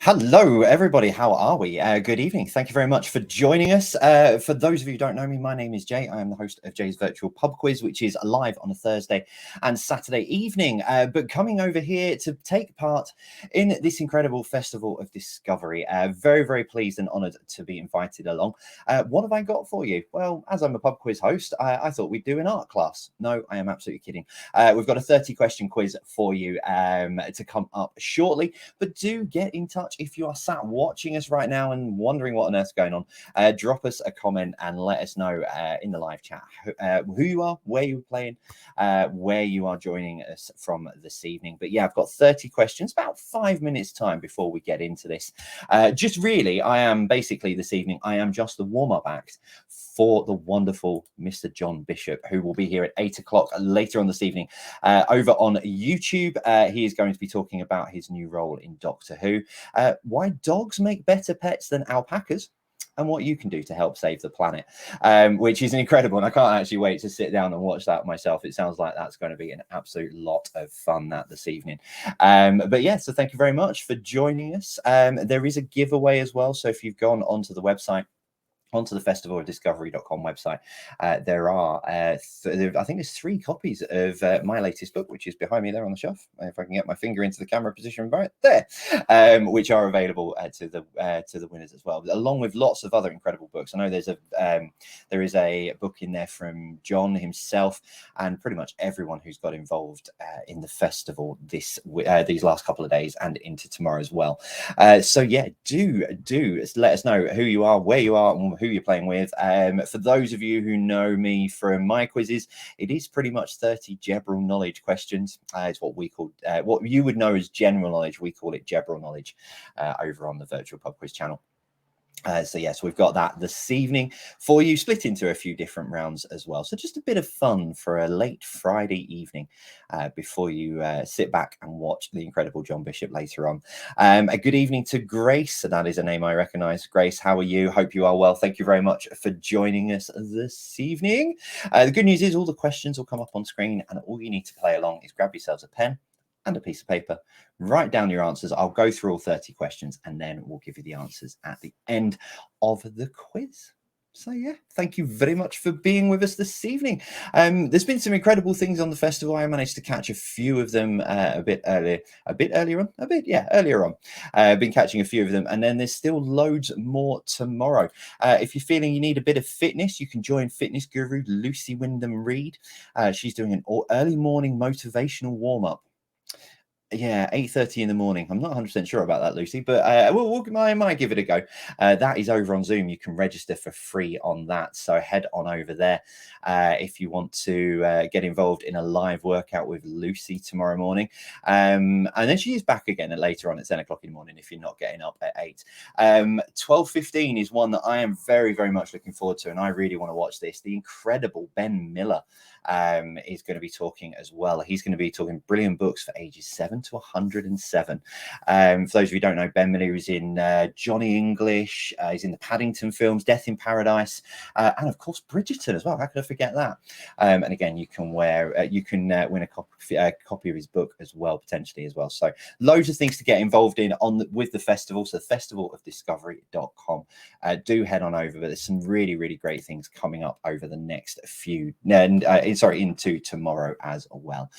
Hello, everybody. How are we? Good evening. Thank you very much for joining us. For those of you who don't know me, my name is Jay. I am the host of Jay's Virtual Pub Quiz, which is live on a Thursday and Saturday evening. But coming over here to take part in this incredible festival of discovery. Very, very pleased and honoured to be invited along. What have I got for you? Well, as I'm a pub quiz host, I thought we'd do an art class. No, I am absolutely kidding. We've got a 30-question quiz for you to come up shortly. But do get in touch if you are sat watching us right now and wondering what on earth's going on. Drop us a comment and let us know in the live chat who you are, where you're playing, where you are joining us from this evening. But yeah, I've got 30 questions, about 5 minutes time before we get into this. Just really, I am basically this evening, I am just the warm-up act for the wonderful Mr. John Bishop, who will be here at 8 o'clock later on this evening over on YouTube. He is going to be talking about his new role in Doctor Who, why dogs make better pets than alpacas, and what you can do to help save the planet, which is incredible. And I can't actually wait to sit down and watch that myself. It sounds like that's going to be an absolute lot of fun that this evening. But yeah, so thank you very much for joining us. There is a giveaway as well. So if you've gone onto the website, onto the festivalofdiscovery.com website, there are I think there's 3 copies of my latest book, which is behind me there on the shelf, if I can get my finger into the camera position right there, which are available to the winners as well, along with lots of other incredible books. I know there is a book in there from John himself and pretty much everyone who's got involved in the festival these last couple of days and into tomorrow as well. So yeah, do let us know who you are, where you are, and who you're playing with. For those of you who know me from my quizzes, it is pretty much 30 general knowledge questions. It's what we call, what you would know as general knowledge. We call it general knowledge over on the Virtual Pub Quiz channel. So yes, we've got that this evening for you, split into a few different rounds as well. So just a bit of fun for a late Friday evening before you sit back and watch the incredible John Bishop later on. A good evening to Grace. That is a name I recognize. Grace, how are you? Hope you are well. Thank you very much for joining us this evening. The good news is all the questions will come up on screen, and all you need to play along is grab yourselves a pen and a piece of paper, write down your answers. I'll go through all 30 questions and then we'll give you the answers at the end of the quiz. So yeah, thank you very much for being with us this evening. There's been some incredible things on the festival. I managed to catch a few of them earlier on. I've been catching a few of them, and then there's still loads more tomorrow. If you're feeling you need a bit of fitness, you can join fitness guru Lucy Wyndham-Reid. She's doing an early morning motivational warm-up. Yeah, 8:30 in the morning. I'm not 100% sure about that, Lucy, but I might give it a go. That is over on Zoom. You can register for free on that. So head on over there if you want to get involved in a live workout with Lucy tomorrow morning. And then she is back again later on at 10 o'clock in the morning if you're not getting up at 8. 12:15 is one that I am very, very much looking forward to, and I really want to watch this. The incredible Ben Miller is going to be talking as well. He's going to be talking brilliant books for ages 7 to 107. For those of you who don't know, Ben Miller is in Johnny English. He's in the Paddington films, Death in Paradise, and of course Bridgerton as well. How could I forget that? And again, you can win a copy of his book as well, potentially as well. So loads of things to get involved in with the festival. So festivalofdiscovery.com. Do head on over. But there's some really, really great things coming up over the next few. Into tomorrow as well.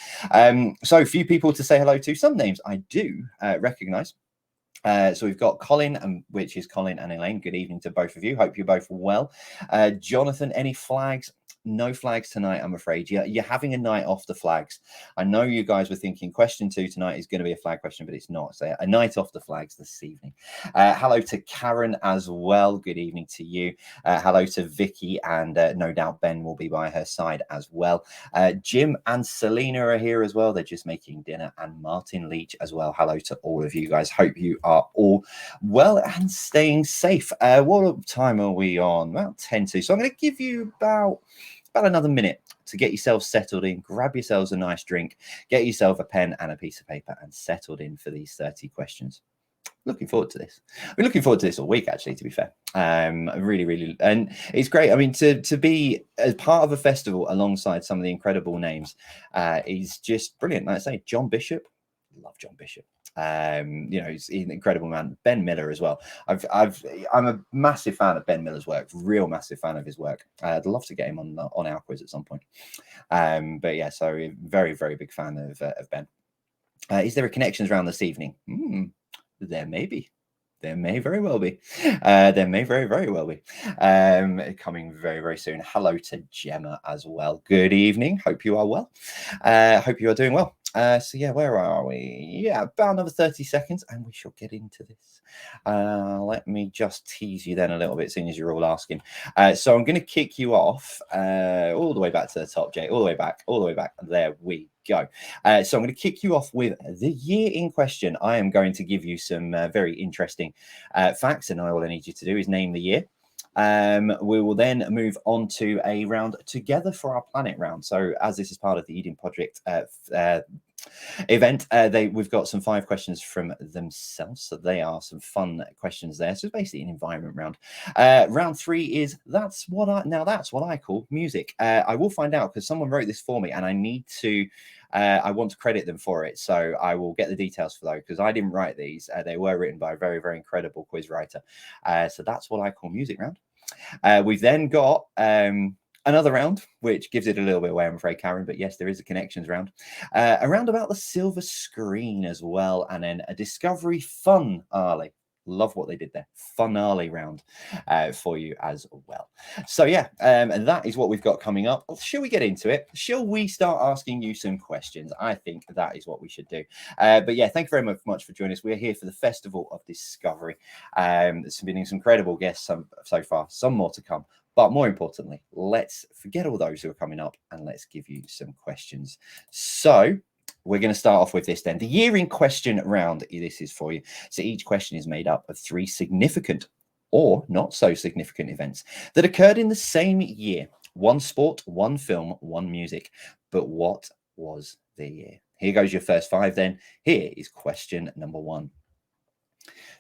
So a few people to say hello to. Some names I do recognize. So we've got Colin, which is Colin and Elaine. Good evening to both of you. Hope you're both well. Jonathan, any flags? No flags tonight, I'm afraid. You're having a night off the flags. I know you guys were thinking question 2 tonight is going to be a flag question, but it's not. So a night off the flags this evening. Hello to Karen as well. Good evening to you. Hello to Vicky, and no doubt Ben will be by her side as well. Jim and Selena are here as well. They're just making dinner, and Martin Leach as well. Hello to all of you guys. Hope you are all well and staying safe. What time are we on? About 10 to. So I'm going to give you about another minute to get yourselves settled in, grab yourselves a nice drink, get yourself a pen and a piece of paper, and settled in for these 30 questions. Looking forward to this. We're looking forward to this all week, actually, to be fair. Really, and it's great. I mean, to be as part of a festival alongside some of the incredible names is just brilliant. Like I say, John Bishop, love John Bishop. You know, he's an incredible man. Ben Miller as well. I'm a massive fan of Ben Miller's work, real massive fan of his work. I'd love to get him on our quiz at some point. But yeah, so very, very big fan of Ben. Is there a connections round this evening? There may be. There may very well be. There may very, very well be. Coming very, very soon. Hello to Gemma as well. Good evening. Hope you are well. Hope you are doing well. So yeah, where are we? Yeah, about another 30 seconds and we shall get into this. Let me just tease you then a little bit, seeing as you're all asking. So I'm going to kick you off all the way back to the top, Jay. All the way back. There we go. So I'm going to kick you off with the year in question. I am going to give you some very interesting facts, and all I need you to do is name the year. We will then move on to a round together for our planet round. So as this is part of the Eden Project event, we've got some 5 questions from themselves. So they are some fun questions there. So it's basically an environment round. Round 3 is that's what I call music. I will find out because someone wrote this for me and I need to I want to credit them for it. So I will get the details for those because I didn't write these. They were written by a very, very incredible quiz writer. So that's what I call music round. We've then got another round, which gives it a little bit away, I'm afraid, Karen. But yes, there is a connections round. A round about the silver screen as well. And then a discovery fun, Arlie. Love what they did there. Finale round for you as well. So yeah, and that is what we've got coming up. Shall we get into it? Shall we start asking you some questions? I think that is what we should do. But yeah, thank you very much for joining us. We're here for the Festival of Discovery. There's been some incredible guests so far, some more to come. But more importantly, let's forget all those who are coming up and let's give you some questions. So we're going to start off with this then. The year in question round, this is for you. So each question is made up of 3 significant or not so significant events that occurred in the same year. 1 sport, 1 film, 1 music. But what was the year? Here goes your first 5 then. Here is question number 1.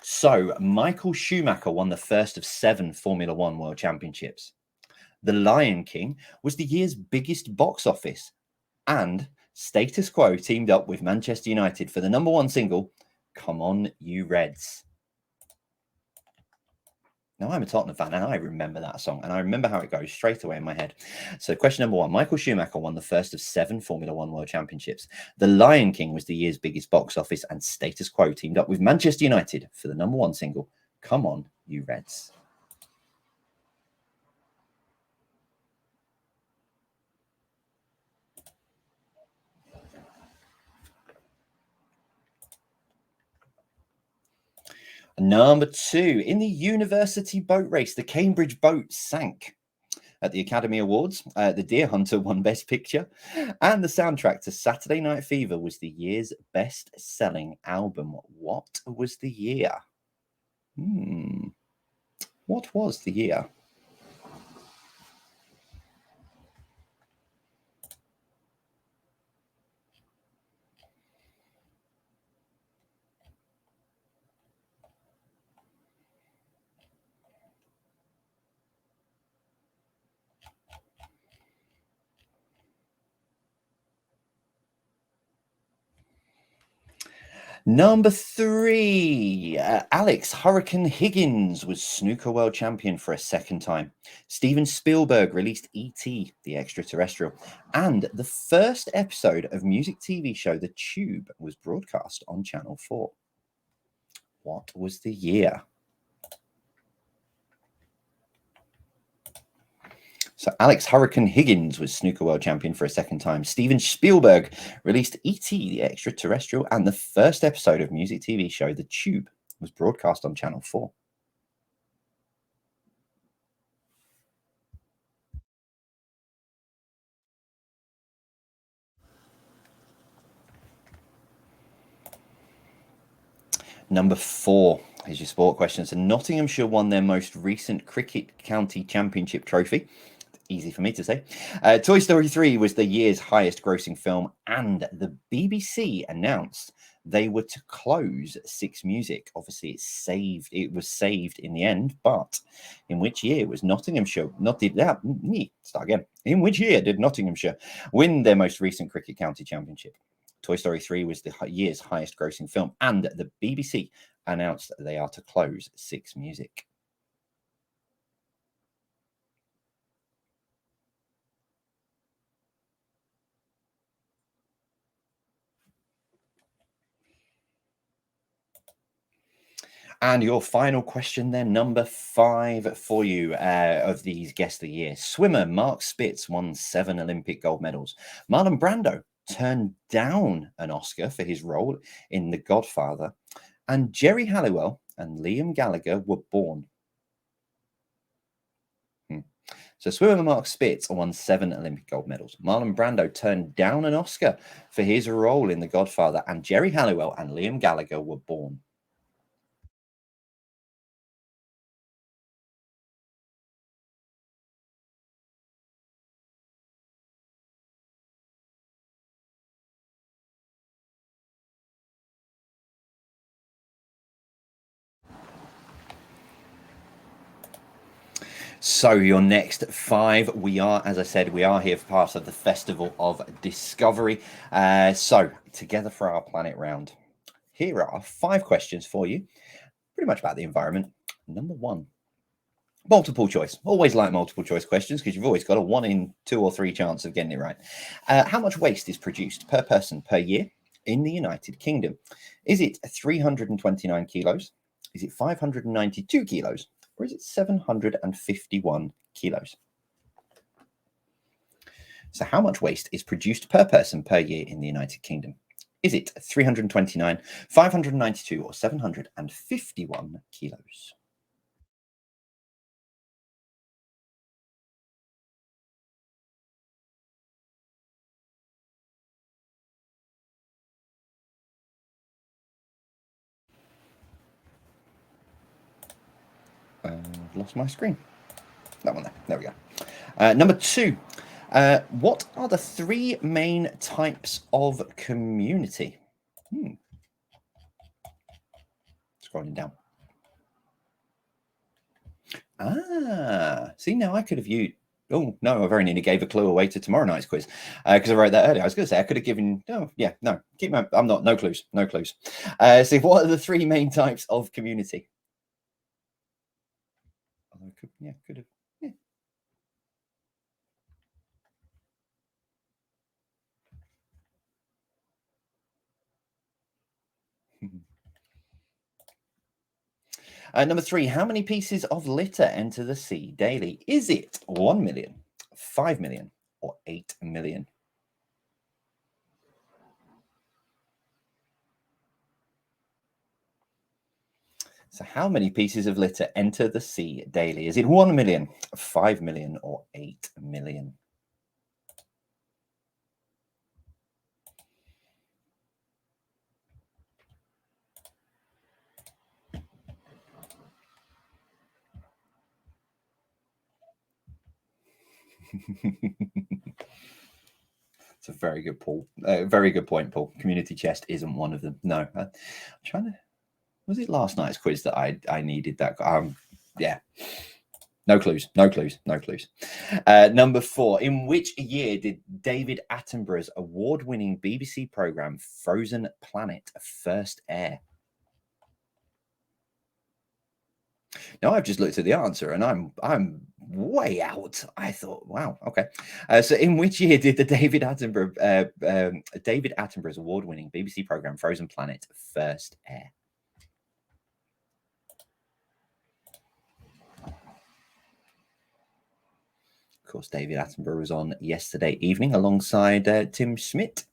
So Michael Schumacher won the first of 7 Formula 1 World Championships. The Lion King was the year's biggest box office, and Status Quo teamed up with Manchester United for the #1 single, Come On You Reds. Now, I'm a Tottenham fan, and I remember that song, and I remember how it goes straight away in my head. So question number 1, Michael Schumacher won the first of 7 Formula 1 World Championships. The Lion King was the year's biggest box office, and Status Quo teamed up with Manchester United for the #1 single, Come On You Reds. Number 2, in the university boat race, the Cambridge boat sank. At the Academy Awards, The Deer Hunter won Best Picture, and the soundtrack to Saturday Night Fever was the year's best-selling album. What was the year? What was the year? Number 3, Alex Hurricane Higgins was Snooker World Champion for a 2nd time. Steven Spielberg released E.T., the Extra Terrestrial, and the first episode of music TV show The Tube was broadcast on Channel 4. What was the year? So Alex Hurricane Higgins was Snooker World Champion for a 2nd time. Steven Spielberg released E.T., the Extra Terrestrial, and the first episode of music TV show The Tube was broadcast on Channel 4. Number 4 is your sport question. So Nottinghamshire won their most recent Cricket County Championship trophy. Easy for me to say. Toy Story 3 was the year's highest grossing film, and the BBC announced they were to close 6 Music. Obviously, it was saved in the end, but in which year was Nottinghamshire In which year did Nottinghamshire win their most recent Cricket County Championship? Toy Story 3 was the year's highest grossing film, and the BBC announced that they are to close Six Music. And your final question then, number 5 for you of these Guess the Year. Swimmer Mark Spitz won 7 Olympic gold medals. Marlon Brando turned down an Oscar for his role in The Godfather. And Geri Halliwell and Liam Gallagher were born. So swimmer Mark Spitz won 7 Olympic gold medals. Marlon Brando turned down an Oscar for his role in The Godfather. And Geri Halliwell and Liam Gallagher were born. So your next 5, we are, as I said, we are here for part of the Festival of Discovery. So together for our planet round, here are 5 questions for you, pretty much about the environment. Number 1, multiple choice. Always like multiple choice questions because you've always got a 1 in 2 or 3 chance of getting it right. How much waste is produced per person per year in the United Kingdom? Is it 329 kilos? Is it 592 kilos? Or is it 751 kilos? So how much waste is produced per person per year in the United Kingdom? Is it 329, 592, or 751 kilos? I've lost my screen. That one there. There we go. Number 2. What are the 3 main types of community? Scrolling down. See, now I could have used. Oh, no, I very nearly gave a clue away to tomorrow night's quiz because I wrote that earlier. I was going to say I could have given. Oh, yeah, no, keep my. I'm not. No clues. No clues. So, what are the 3 main types of community? Although I could, yeah, could have. Yeah. Number 3, how many pieces of litter enter the sea daily? Is it 1 million, 5 million, or 8 million? So how many pieces of litter enter the sea daily? Is it 1 million, 5 million, or 8 million? It's a very good very good point, Paul. Community chest isn't one of them. No, I'm trying to. Was it last night's quiz that I needed that? Yeah. No clues. No clues. No clues. Number 4. In which year did David Attenborough's award-winning BBC program Frozen Planet first air? Now I've just looked at the answer and I'm way out. I thought, wow, okay. So in which year did the David Attenborough's award-winning BBC program Frozen Planet first air? Of course, David Attenborough was on yesterday evening alongside Tim Schmidt.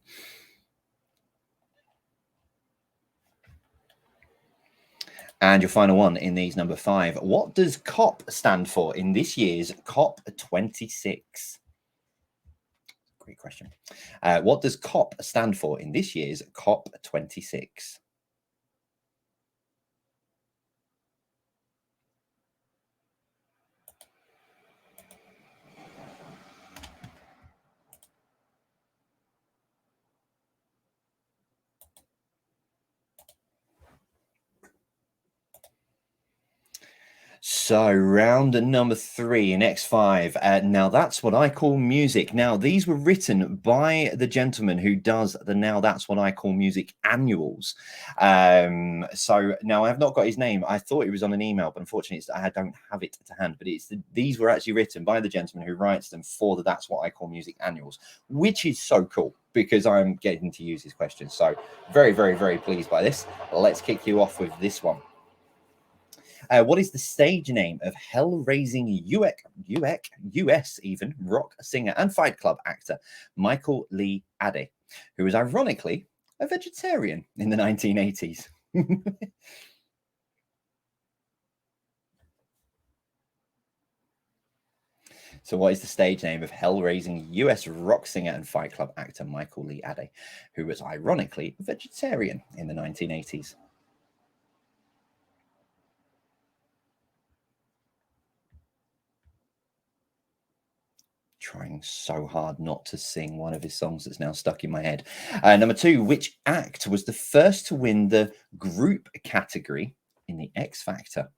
And your final one in these, number 5. What does COP stand for in this year's COP26? Great question. What does COP stand for in this year's COP26? So, round number 3 in X5. Now, that's what I call music. Now, these were written by the gentleman who does the Now That's What I Call Music annuals. So, now I have not got his name. I thought it was on an email, but unfortunately, I don't have it to hand. But these were actually written by the gentleman who writes them for the That's What I Call Music annuals, which is so cool because I'm getting to use his questions. So, very, very, very pleased by this. Let's kick you off with this one. What is the stage name of hell-raising US even rock singer and Fight Club actor Michael Lee Aday, who was ironically a vegetarian in the 1980s? So what is the stage name of hell-raising US rock singer and Fight Club actor Michael Lee Aday, who was ironically a vegetarian in the 1980s? Trying so hard not to sing one of his songs that's now stuck in my head. Number 2, which act was the first to win the group category in the X Factor?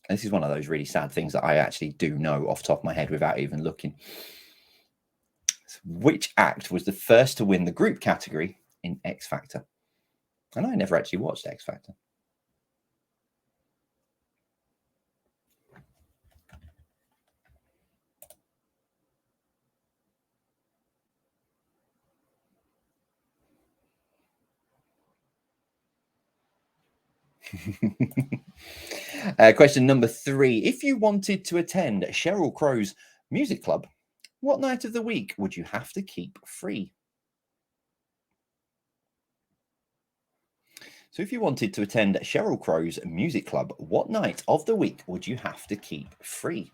This is one of those really sad things that I actually do know off the top of my head without even looking. So which act was the first to win the group category in X Factor? And I never actually watched X Factor. Question number 3. If you wanted to attend Sheryl Crow's music club, what night of the week would you have to keep free? So if you wanted to attend Sheryl Crow's music club, what night of the week would you have to keep free?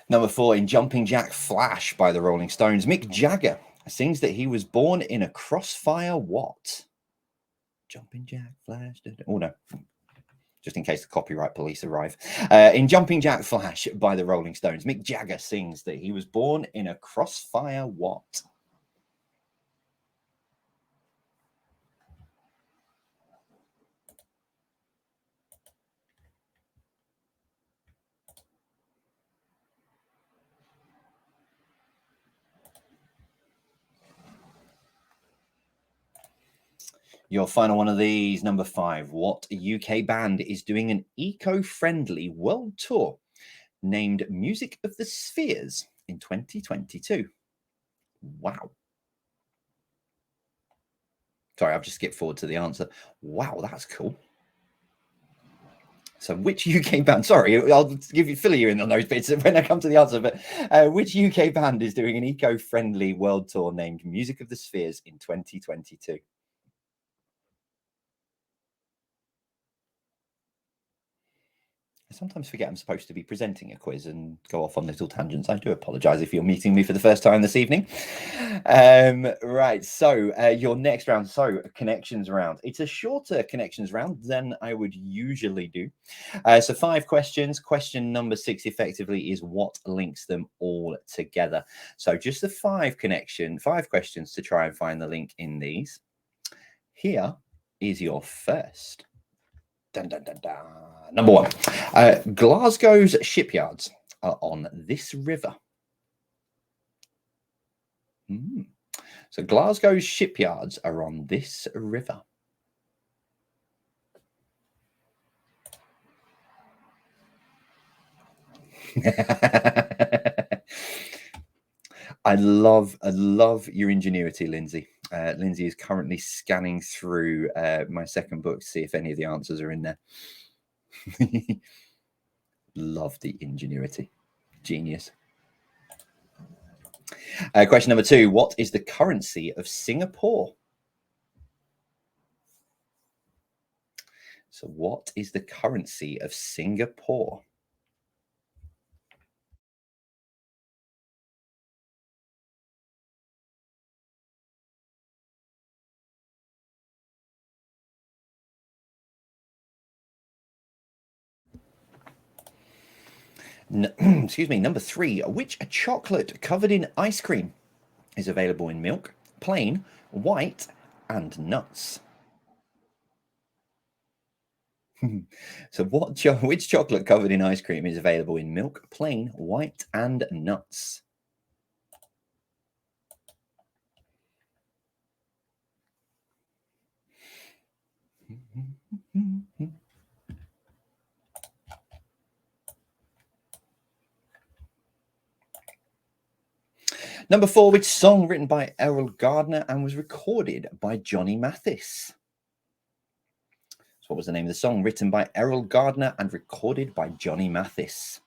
Number 4, in Jumping Jack Flash by the Rolling Stones, Mick Jagger sings that he was born in a crossfire what? Jumping Jack Flash. Oh, no. Just in case the copyright police arrive. In Jumping Jack Flash by the Rolling Stones, Mick Jagger sings that he was born in a crossfire what? Your final one of these, number 5. What UK band is doing an eco-friendly world tour named Music of the Spheres in 2022? Wow. Sorry, I've just skipped forward to the answer. Wow, that's cool. So which UK band, sorry, I'll fill you in on those bits when I come to the answer, but which UK band is doing an eco-friendly world tour named Music of the Spheres in 2022? I sometimes forget I'm supposed to be presenting a quiz and go off on little tangents. I do apologize if you're meeting me for the first time this evening. Right, so your next round, so connections round. It's a shorter connections round than I would usually do. So 5 questions. Question number 6 effectively is what links them all together. So just the 5 questions to try and find the link in these. Here is your first. Dun, dun, dun, dun. Number 1, Glasgow's shipyards are on this river. So Glasgow's shipyards are on this river. I love your ingenuity, Lindsay. Lindsay is currently scanning through my second book to see if any of the answers are in there. Love the ingenuity. Genius. Question number 2. What is the currency of Singapore? So what is the currency of Singapore? Excuse me. Number 3. Which chocolate covered in ice cream is available in milk, plain, white, and nuts? So which chocolate covered in ice cream is available in milk, plain, white, and nuts? Number 4, which song written by Errol Gardner and was recorded by Johnny Mathis? So what was the name of the song written by Errol Gardner and recorded by Johnny Mathis?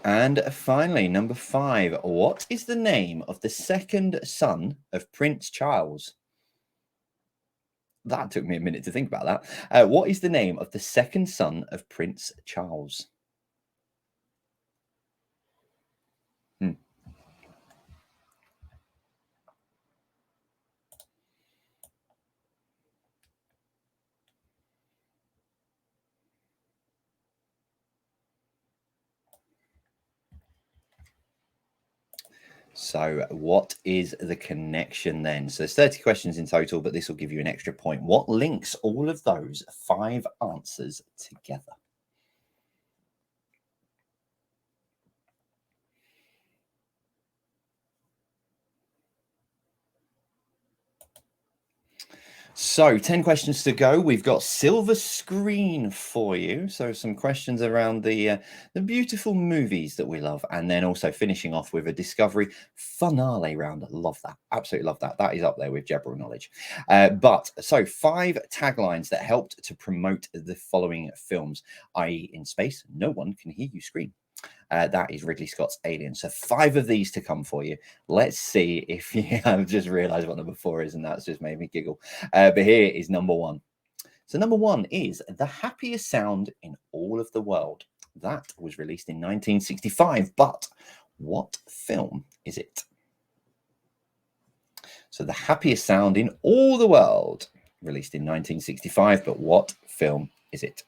And finally, number 5, what is the name of the second son of Prince Charles? That took me a minute to think about that. What is the name of the second son of Prince Charles? Hmm. So what is the connection then? So there's 30 questions in total, but this will give you an extra point. What links all of those 5 answers together? So 10 questions to go. We've got silver screen for you. So some questions around the beautiful movies that we love, and then also finishing off with a discovery finale round. Love that. Absolutely love that. That is up there with general knowledge. But so 5 taglines that helped to promote the following films, i.e. in space, no one can hear you scream. That is Ridley Scott's Alien. So 5 of these to come for you. Let's see if you have just realized what number 4 is, and that's just made me giggle. But here is number 1. So number 1 is The Happiest Sound in All of the World. That was released in 1965, but what film is it? So The Happiest Sound in All the World, released in 1965, but what film is it?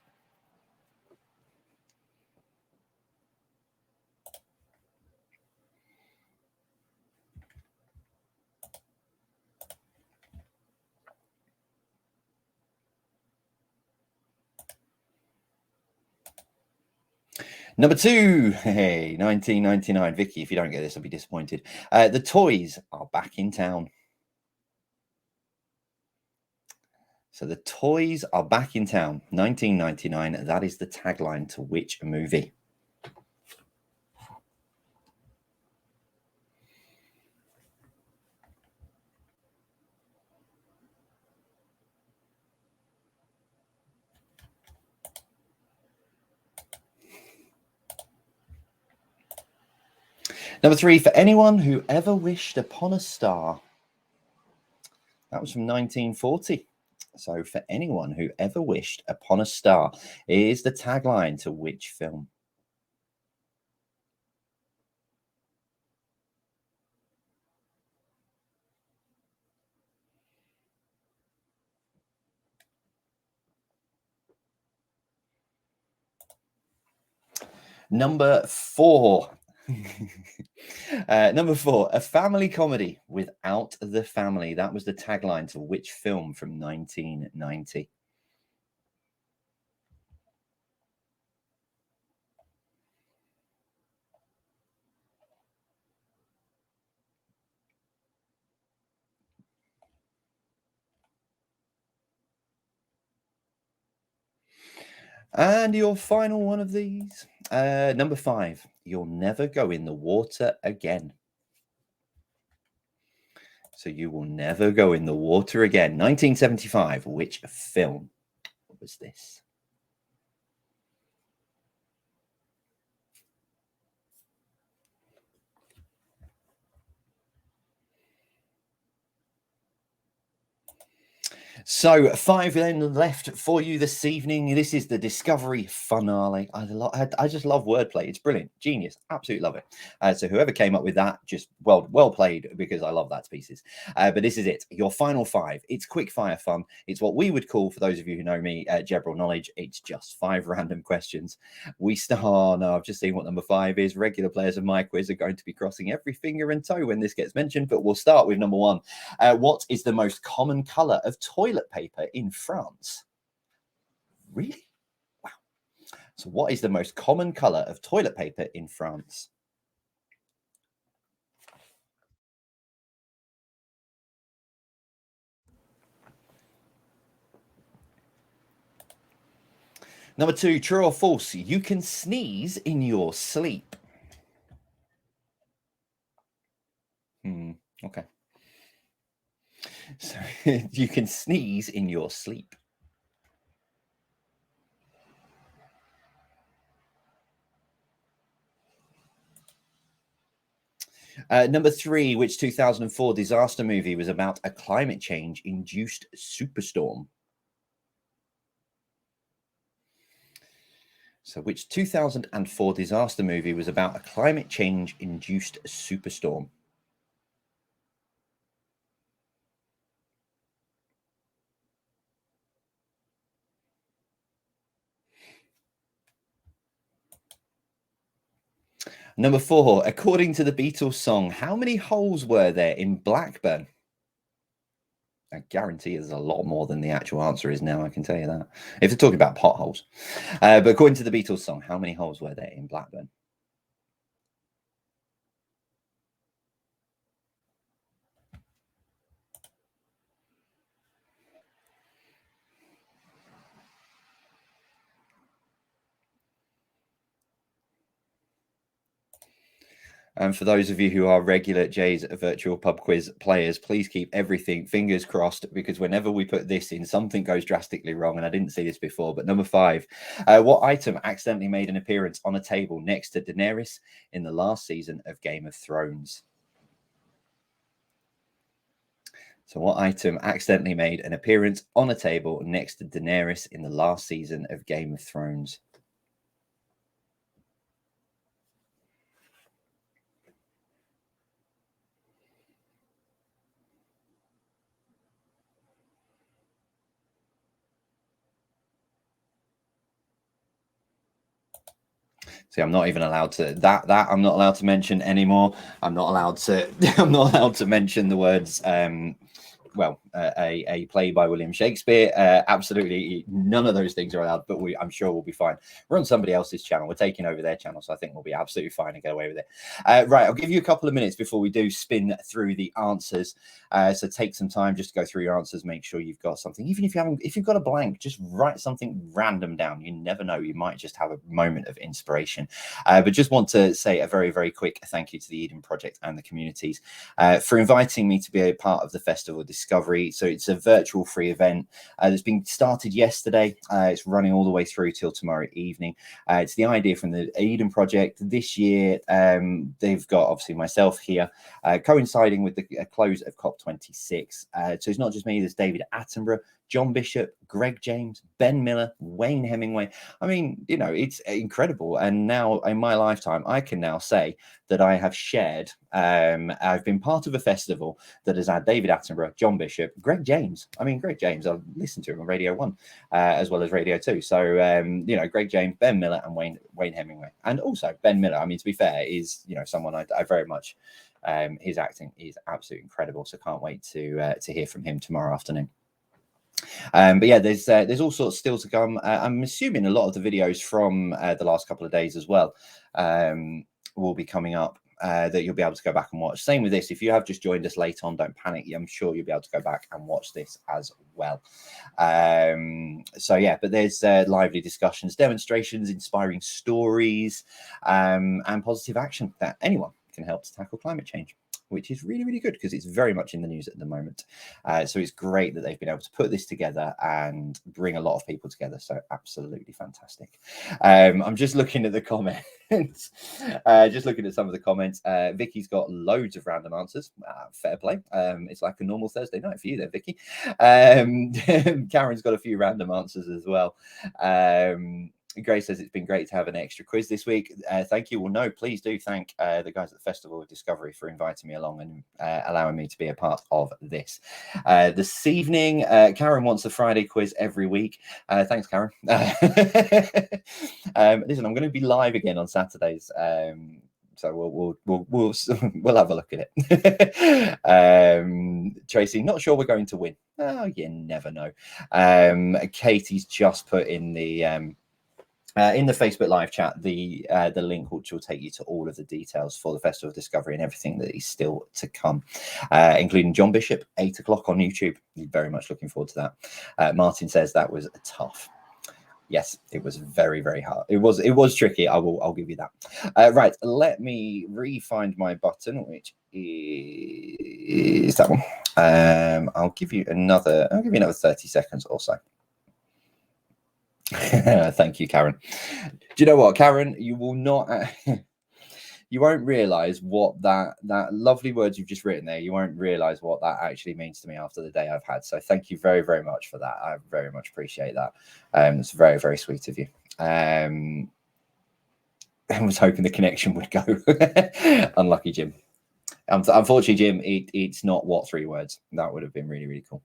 Number 2, hey, 1999. Vicky, if you don't get this, I'll be disappointed. The Toys Are Back in Town. So The Toys Are Back in Town, 1999. That is the tagline to which movie? Number 3, For Anyone Who Ever Wished Upon a Star. That was from 1940. So For Anyone Who Ever Wished Upon a Star is the tagline to which film? Number 4. Number 4, A Family Comedy Without the Family. That was the tagline to which film from 1990? And your final one of these, number 5, You'll Never Go in the Water Again. So You Will Never Go in the Water Again, 1975. Which film was this? So 5 then left for you this evening. This is the Discovery finale. I just love wordplay. It's brilliant, genius, absolutely love it. So whoever came up with that, just well played, because I love that to pieces. But this is it, your final 5. It's quick fire fun. It's what we would call, for those of you who know me, general knowledge. It's just 5 random questions. We start. Oh no, I've just seen what number 5 is. Regular players of my quiz are going to be crossing every finger and toe when this gets mentioned, but we'll start with number 1. What is the most common color of toilet paper in France? Really? Wow. So what is the most common color of toilet paper in France? Number 2, true or false? You can sneeze in your sleep. Okay. So you can sneeze in your sleep. Number 3, which 2004 disaster movie was about a climate change induced superstorm? So which 2004 disaster movie was about a climate change induced superstorm? Number 4, according to the Beatles song, how many holes were there in Blackburn? I guarantee there's a lot more than the actual answer is now, I can tell you that. If they're talking about potholes. But according to the Beatles song, how many holes were there in Blackburn? And for those of you who are regular Jay's virtual pub quiz players, please keep everything fingers crossed, because whenever we put this in, something goes drastically wrong. And I didn't see this before, but number 5, what item accidentally made an appearance on a table next to Daenerys in the last season of Game of Thrones? So what item accidentally made an appearance on a table next to Daenerys in the last season of Game of Thrones? See, I'm not even allowed to that I'm not allowed to mention anymore. I'm not allowed to mention the words a play by William Shakespeare. Absolutely none of those things are allowed, but I'm sure we'll be fine. We're on somebody else's channel. We're taking over their channel, so I think we'll be absolutely fine and get away with it. Right, I'll give you a couple of minutes before we do spin through the answers. So take some time just to go through your answers. Make sure you've got something. Even if you've got a blank, just write something random down. You never know. You might just have a moment of inspiration. But just want to say a very, very quick thank you to the Eden Project and the communities for inviting me to be a part of the Festival Discovery. So it's a virtual free event that's been started yesterday. It's running all the way through till tomorrow evening. It's the idea from the Eden Project. This year, they've got obviously myself here, coinciding with the close of COP26. So it's not just me, there's David Attenborough, John Bishop, Greg James, Ben Miller, Wayne Hemingway. I mean, you know, it's incredible. And now in my lifetime, I can now say that I have shared, I've been part of a festival that has had David Attenborough, John Bishop, Greg James. I mean, Greg James, I've listened to him on Radio 1 as well as Radio 2. So, you know, Greg James, Ben Miller and Wayne Hemingway. And also Ben Miller, I mean, to be fair, is, you know, someone I very much, his acting is absolutely incredible. So can't wait to hear from him tomorrow afternoon. But yeah, there's all sorts still to come. I'm assuming a lot of the videos from the last couple of days as well will be coming up that you'll be able to go back and watch. Same with this. If you have just joined us late on, don't panic. I'm sure you'll be able to go back and watch this as well. So yeah, but there's lively discussions, demonstrations, inspiring stories, and positive action that anyone can help to tackle climate change, which is really, really good because it's very much in the news at the moment. So it's great that they've been able to put this together and bring a lot of people together. So absolutely fantastic. I'm just looking at the comments, just looking at some of the comments. Vicky's got loads of random answers. Fair play. It's like a normal Thursday night for you there, Vicky. Karen's got a few random answers as well. Grace says it's been great to have an extra quiz this week. Thank you. Well, no, please do thank the guys at the Festival of Discovery for inviting me along and allowing me to be a part of this. This evening, Karen wants a Friday quiz every week. Thanks, Karen. Listen, I'm going to be live again on Saturdays. So we'll have a look at it. Tracy, not sure we're going to win. Oh, you never know. Katie's just put in the Facebook live chat the link which will take you to all of the details for the Festival of Discovery and everything that is still to come, including John Bishop, 8 o'clock on YouTube. Very much looking forward to that. Martin says that was tough. Yes, it was very, very hard. It was tricky. I'll give you that. Right, let me re-find my button, which is that one. I'll give you another 30 seconds or so. Thank you, Karen. Do you know what, Karen? You will not. You won't realise what that lovely words you've just written there. You won't realise what that actually means to me after the day I've had. So thank you very, very much for that. I very much appreciate that. It's very, very sweet of you. I was hoping the connection would go. Unlucky, Jim. Unfortunately, Jim, it's not what 3 words. That would have been really, really cool.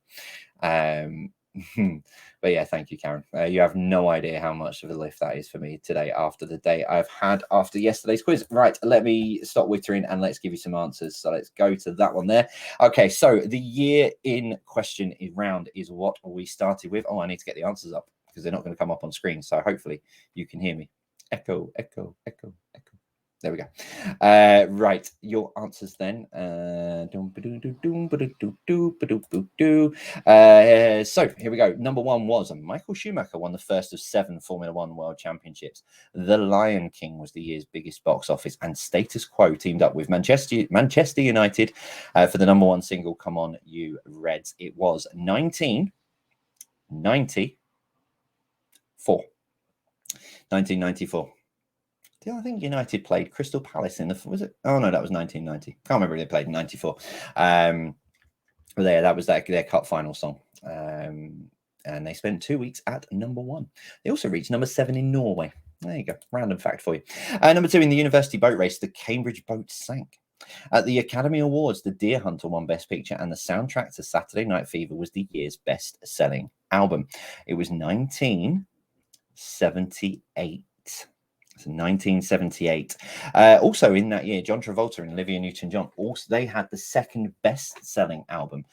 But yeah, thank you, Karen. You have no idea how much of a lift that is for me today after the day I've had after yesterday's quiz. Right, let me stop wittering and let's give you some answers. So let's go to that one there. Okay, so the year in question round is what we started with. Oh, I need to get the answers up because they're not going to come up on screen. So hopefully you can hear me. Echo, echo, echo, echo. There we go. Right, your answers then. So here we go. Number 1 was Michael Schumacher won the first of 7 Formula 1 World Championships. The Lion King was the year's biggest box office, and Status Quo teamed up with Manchester United for the number 1 single, Come On You Reds. It was 1994. 1994. I think United played Crystal Palace in the, was it? Oh no, that was 1990. Can't remember if they played in 94. But there, that was their cup final song. And they spent 2 weeks at number 1. They also reached number 7 in Norway. There you go. Random fact for you. Number 2, in the university boat race, the Cambridge boat sank. At the Academy Awards, The Deer Hunter won Best Picture, and the soundtrack to Saturday Night Fever was the year's best-selling album. It was 1978. 1978. Also in that year, John Travolta and Olivia Newton-John, also they had the second best-selling album,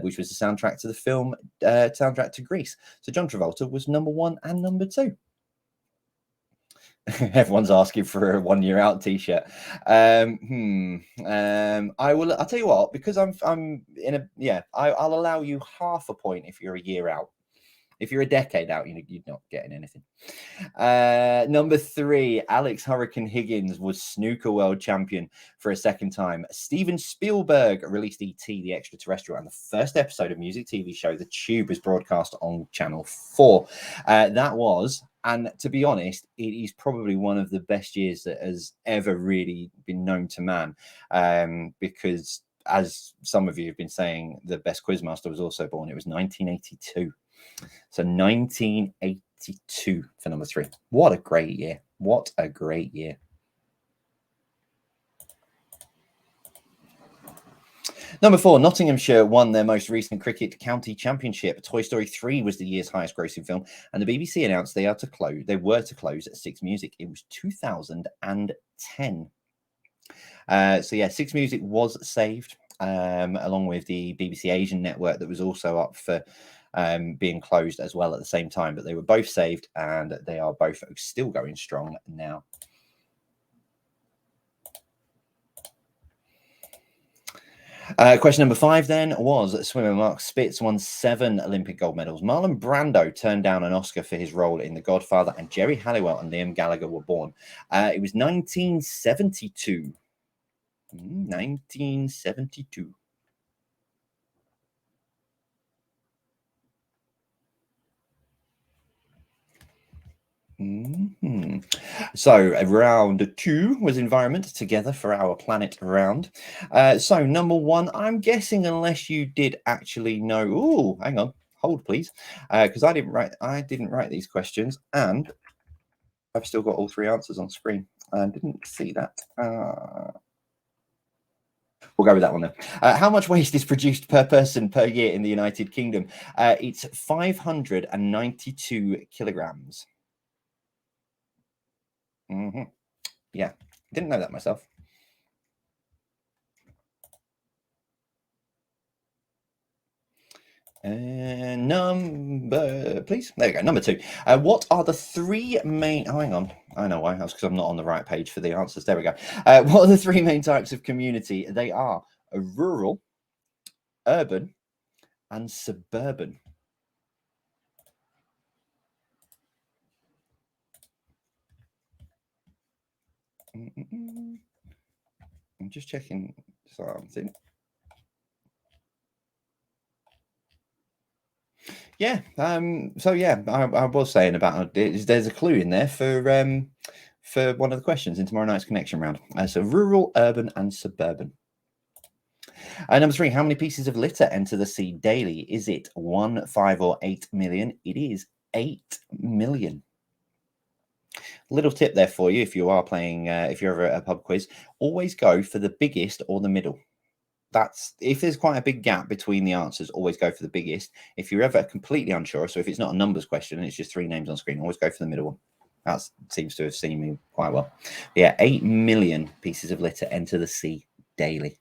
which was the soundtrack to the film soundtrack to Grease. So John Travolta was number 1 and number 2. Everyone's asking for a 1 year out t-shirt. I'll tell you what, because I'm in a I'll allow you half a point if you're a year out. If you're a decade out, you're not getting anything. Number 3, Alex Hurricane Higgins was Snooker World Champion for a second time. Steven Spielberg released E.T. the Extra Terrestrial, and the first episode of music TV show The Tube was broadcast on Channel 4. That was, and to be honest, it is probably one of the best years that has ever really been known to man, because as some of you have been saying, the best quizmaster was also born. It was 1982. So 1982 for number 3. What a great year. What a great year. Number 4, Nottinghamshire won their most recent cricket county championship. Toy Story 3 was the year's highest grossing film, and the BBC announced they were to close at Six Music. It was 2010. So yeah, Six Music was saved, along with the BBC Asian network that was also up for being closed as well at the same time, but they were both saved and they are both still going strong now. Question number 5 then was swimmer Mark Spitz won 7 Olympic gold medals. Marlon Brando turned down an Oscar for his role in The Godfather, and Geri, Halliwell and Liam Gallagher were born. It was 1972. 1972. So round 2 was environment, together for our planet round. So number 1, I'm guessing unless you did actually know. Oh, hang on, hold please, because I didn't write these questions, and I've still got all 3 answers on screen. I didn't see that. We'll go with that one then. How much waste is produced per person per year in the United Kingdom? It's 592 kilograms. Yeah, didn't know that myself. Number, please. There we go. Number 2. What are the 3 main? Oh, hang on. I know why. That's because I'm not on the right page for the answers. There we go. What are the 3 main types of community? They are rural, urban, and suburban. I'm just checking something. Yeah. So yeah, I was saying about there's a clue in there for one of the questions in tomorrow night's connection round. So rural, urban, and suburban. Number 3, how many pieces of litter enter the sea daily? Is it 1, 5, or 8 million? It is 8 million. Little tip there for you if you are playing, if you're ever at a pub quiz, always go for the biggest or the middle. That's if there's quite a big gap between the answers, always go for the biggest. If you're ever completely unsure, so if it's not a numbers question and it's just 3 names on screen, always go for the middle one. That seems to have seen me quite well. Yeah, 8 million pieces of litter enter the sea daily.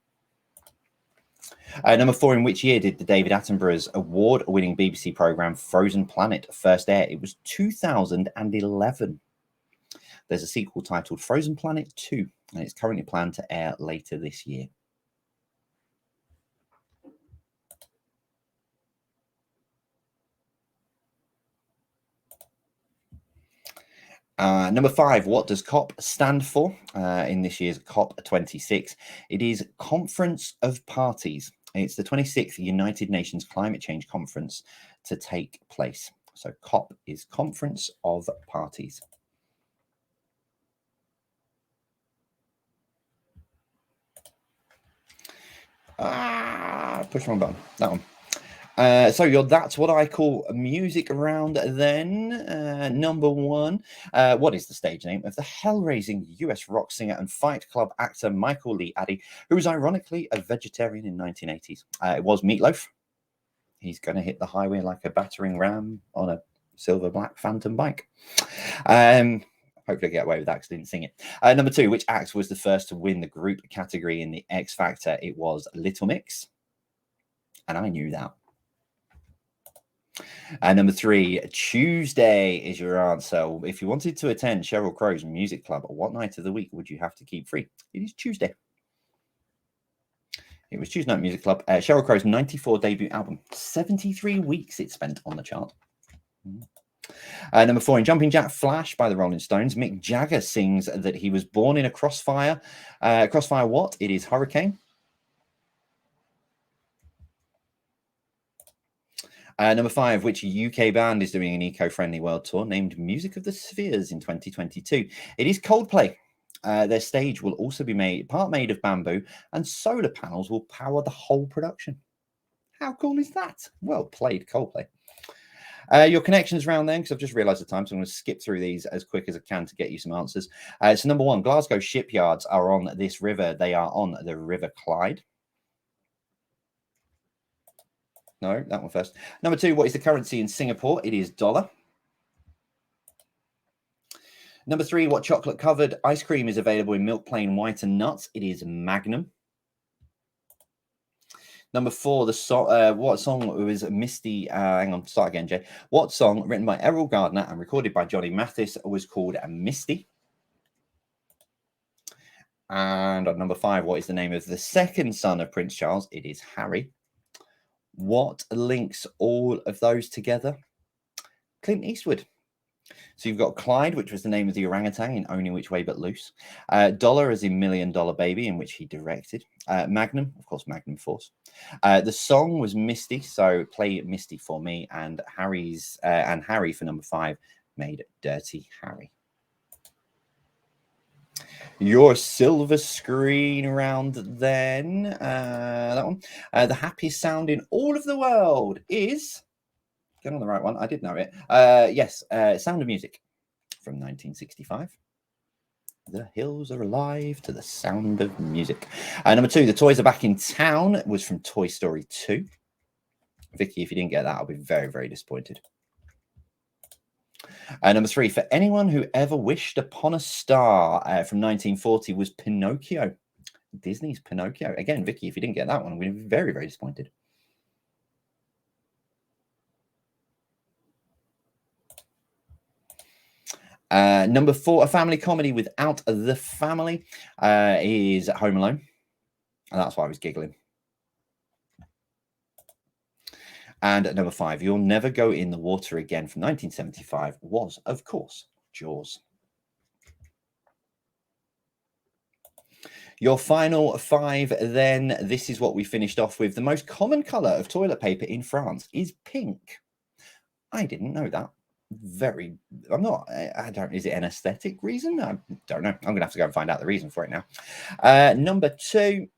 Number 4, in which year did the David Attenborough's award-winning BBC programme Frozen Planet first air? It was 2011. There's a sequel titled Frozen Planet 2, and it's currently planned to air later this year. Number 5, what does COP stand for in this year's COP26? It is Conference of Parties. It's the 26th United Nations Climate Change Conference to take place. So COP is Conference of Parties. Push wrong button. That one. So that's what I call a music round then. Number 1, what is the stage name of the hell-raising US rock singer and Fight Club actor Michael Lee Aday, who was ironically a vegetarian in 1980s? It was Meatloaf. He's going to hit the highway like a battering ram on a silver black phantom bike. Hopefully I get away with that because I didn't sing it. Number 2, which act was the first to win the group category in the X Factor? It was Little Mix. And I knew that. Number 3, Tuesday is your answer. If you wanted to attend Sheryl Crow's music club, what night of the week would you have to keep free? It is Tuesday. It was Tuesday Night Music Club. Sheryl Crow's 94 debut album. 73 weeks it spent on the chart. Number 4, in Jumping Jack Flash by the Rolling Stones, Mick Jagger sings that he was born in a crossfire. Crossfire what? It is Hurricane. Number 5, which UK band is doing an eco-friendly world tour named Music of the Spheres in 2022? It is Coldplay. Their stage will also be made of bamboo, and solar panels will power the whole production. How cool is that? Well played, Coldplay. Your connections round then, because I've just realised the time, so I'm going to skip through these as quick as I can to get you some answers. So number 1, Glasgow shipyards are on this river. They are on the River Clyde. No, that one first. Number 2, what is the currency in Singapore? It is dollar. Number 3, what chocolate-covered ice cream is available in milk, plain, white, and nuts? It is Magnum. Number 4, what song was Misty? Hang on, start again, Jay. What song written by Errol Gardner and recorded by Johnny Mathis was called Misty? And on number 5, what is the name of the second son of Prince Charles? It is Harry. What links all of those together? Clint Eastwood. So you've got Clyde, which was the name of the orangutan in Only Which Way But Loose. Dollar as in $1 Million Baby, in which he directed. Magnum, of course, Magnum Force. The song was Misty, so play Misty for me. And Harry for number 5 made Dirty Harry. Your silver screen round then, that one. The happiest sound in all of the world is, get on the right one, I did know it. Yes, Sound of Music from 1965. The hills are alive to the sound of music. Number 2, The Toys Are Back in Town was from Toy Story 2. Vicky, if you didn't get that, I'll be very, very disappointed. Number 3, For Anyone Who Ever Wished Upon a Star from 1940 was Pinocchio. Disney's Pinocchio. Again, Vicky, if you didn't get that one, I'm going to be very, very disappointed. Number 4, a family comedy without the family is Home Alone. And that's why I was giggling. And number 5, You'll Never Go in the Water Again from 1975 was, of course, Jaws. Your final 5 then, this is what we finished off with. The most common colour of toilet paper in France is pink. I didn't know that. Is it an aesthetic reason? I don't know. I'm going to have to go and find out the reason for it now. Number 2,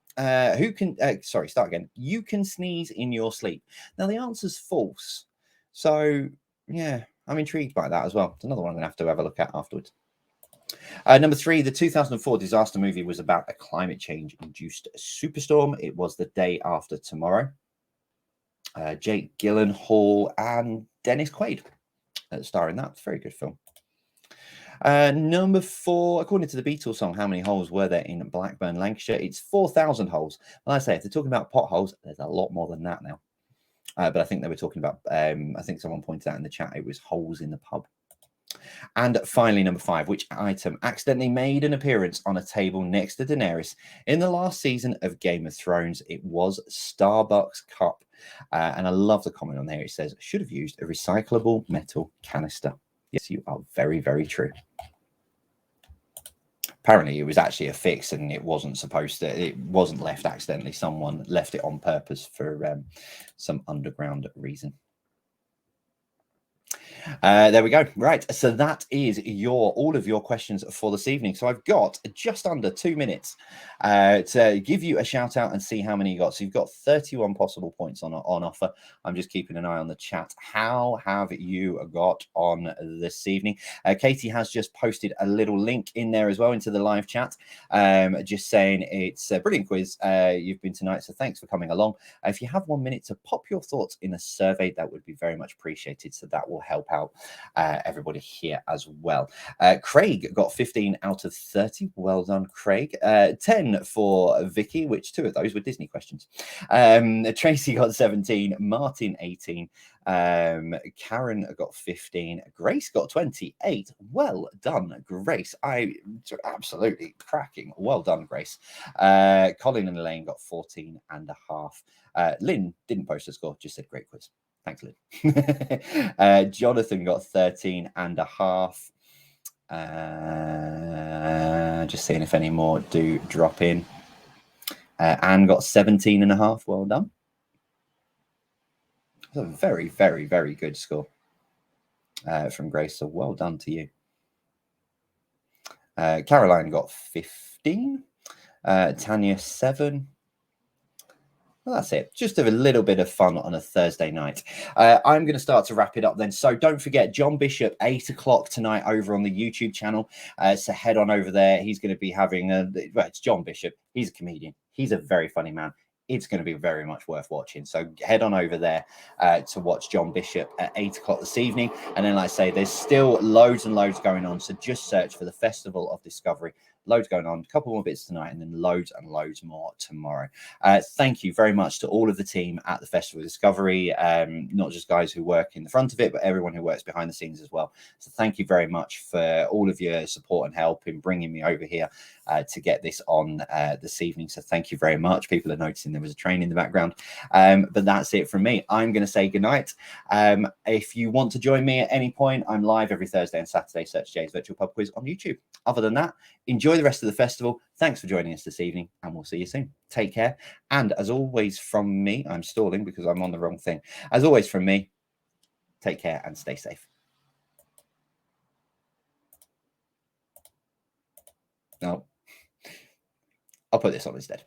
you can sneeze in your sleep. Now, the answer's false. So, yeah, I'm intrigued by that as well. It's another one I'm going to have a look at afterwards. Number 3, the 2004 disaster movie was about a climate change-induced superstorm. It was The Day After Tomorrow. Jake Gyllenhaal and Dennis Quaid star in that. It's a very good film. Number 4, according to the Beatles song, how many holes were there in Blackburn, Lancashire? It's 4,000 holes. Well, I say, if they're talking about potholes, there's a lot more than that now. But I think they were talking about, I think someone pointed out in the chat, it was holes in the pub. And finally, number 5, which item accidentally made an appearance on a table next to Daenerys in the last season of Game of Thrones? It was Starbucks cup. And I love the comment on there. It says, should have used a recyclable metal canister. Yes, you are very, very true. Apparently, it was actually a fix and it wasn't left accidentally. Someone left it on purpose for some underground reason. There we go. Right. So that is all of your questions for this evening. So I've got just under 2 minutes to give you a shout out and see how many you got. So you've got 31 possible points on offer. I'm just keeping an eye on the chat. How have you got on this evening? Katie has just posted a little link in there as well into the live chat, just saying it's a brilliant quiz you've been tonight. So thanks for coming along. If you have 1 minute to pop your thoughts in a survey, that would be very much appreciated. So that will help out everybody here as well. Craig got 15 out of 30. Well done, Craig. 10 for Vicky, which 2 of those were Disney questions. Tracy got 17, Martin 18, Karen got 15, Grace got 28. Well done, Grace. Absolutely cracking. Well done, Grace. Colin and Elaine got 14 and a half. Lynn didn't post a score, just said great quiz. Thanks, Lynn. Jonathan got 13 and a half. Just seeing if any more do drop in. Anne got 17 and a half. Well done. That's a very, very, very good score from Grace. So well done to you. Caroline got 15. Tanya 7. Well, that's it. Just a little bit of fun on a Thursday night. I'm going to start to wrap it up then. So don't forget, John Bishop, 8 o'clock tonight over on the YouTube channel. So head on over there. He's going to be having it's John Bishop. He's a comedian. He's a very funny man. It's going to be very much worth watching. So head on over there to watch John Bishop at 8 o'clock this evening. And then, like I say, there's still loads and loads going on. So just search for the Festival of Discovery loads going on, a couple more bits tonight, and then loads and loads more tomorrow. Thank you very much to all of the team at the Festival of Discovery, not just guys who work in the front of it, but everyone who works behind the scenes as well. So thank you very much for all of your support and help in bringing me over here to get this on this evening. So thank you very much. People are noticing there was a train in the background, but that's it from me. I'm going to say goodnight. If you want to join me at any point, I'm live every Thursday and Saturday. Search Jay's Virtual Pub Quiz on YouTube. Other than that, enjoy the rest of the festival. Thanks for joining us this evening, and we'll see you soon. Take care. And as always from me, I'm stalling because I'm on the wrong thing. As always from me, take care and stay safe. No, I'll put this on instead.